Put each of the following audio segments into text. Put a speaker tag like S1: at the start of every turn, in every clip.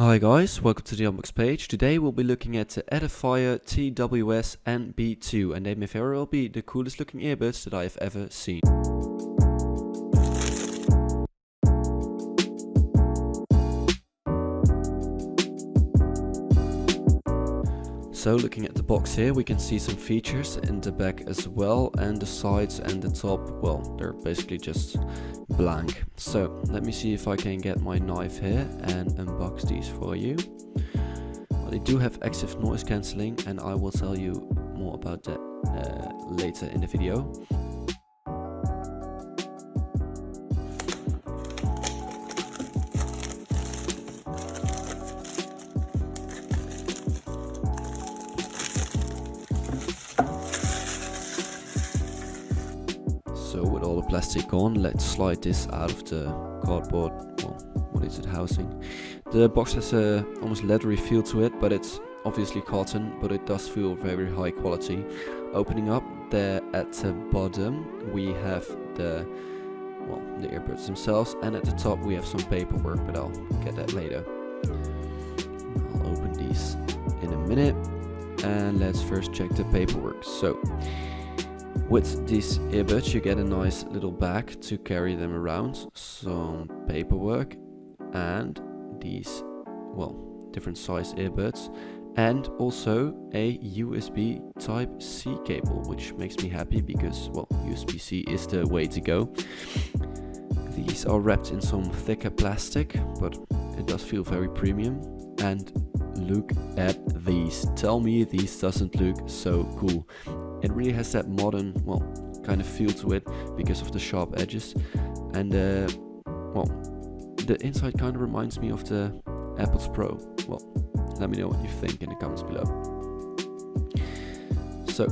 S1: Hi guys, welcome to the UnboxPage. Today we'll be looking at the Edifier TWS NB2, and they may very well be the coolest looking earbuds that I have ever seen. So looking at the box here, we can see some features in the back as well, and the sides and the top, well, they're basically just blank. So let me see if I can get my knife here and unbox these for you. Well, they do have active noise cancelling, and I will tell you more about that later in the video. So with all the plastic gone, let's slide this out of the cardboard, well, what is it, housing. The box has a almost leathery feel to it, but it's obviously cotton, but it does feel very high quality. Opening up there at the bottom, we have the earbuds themselves, and at the top we have some paperwork, but I'll get that later. I'll open these in a minute, and let's first check the paperwork. So with these earbuds you get a nice little bag to carry them around, some paperwork, and these, well, different size earbuds, and also a USB Type-C cable, which makes me happy because, well, USB-C is the way to go. These are wrapped in some thicker plastic, but it does feel very premium. And look at these. Tell me this doesn't look so cool. It really has that modern, well, kind of feel to it because of the sharp edges, and well, the inside kind of reminds me of the AirPods Pro. Well, let me know what you think in the comments below. So,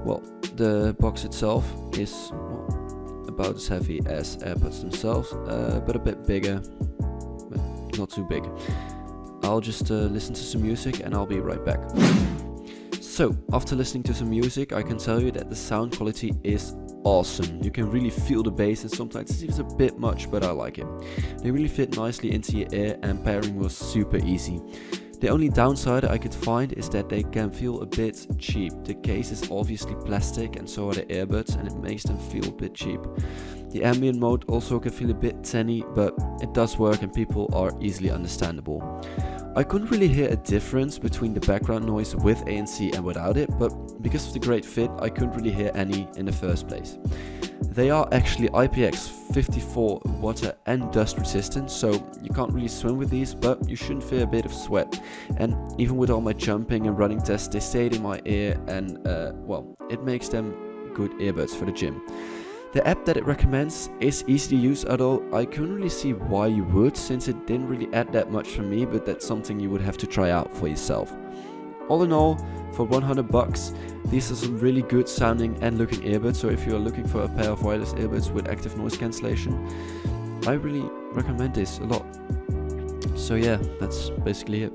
S1: well, the box itself is, well, about as heavy as AirPods themselves, but a bit bigger, but not too big. I'll just listen to some music and I'll be right back. So, after listening to some music, I can tell you that the sound quality is awesome. You can really feel the bass, and sometimes it's even a bit much, but I like it. They really fit nicely into your ear, and pairing was super easy. The only downside I could find is that they can feel a bit cheap. The case is obviously plastic, and so are the earbuds, and it makes them feel a bit cheap. The ambient mode also can feel a bit tinny, but it does work and people are easily understandable. I couldn't really hear a difference between the background noise with ANC and without it, but because of the great fit, I couldn't really hear any in the first place. They are actually IPX54 water and dust resistant, so you can't really swim with these, but you shouldn't fear a bit of sweat. And even with all my jumping and running tests, they stayed in my ear, and well, it makes them good earbuds for the gym. The app that it recommends is easy to use, although I couldn't really see why you would, since it didn't really add that much for me, but that's something you would have to try out for yourself. All in all, for 100 bucks, these are some really good sounding and looking earbuds, so if you are looking for a pair of wireless earbuds with active noise cancellation, I really recommend this a lot. So yeah, that's basically it.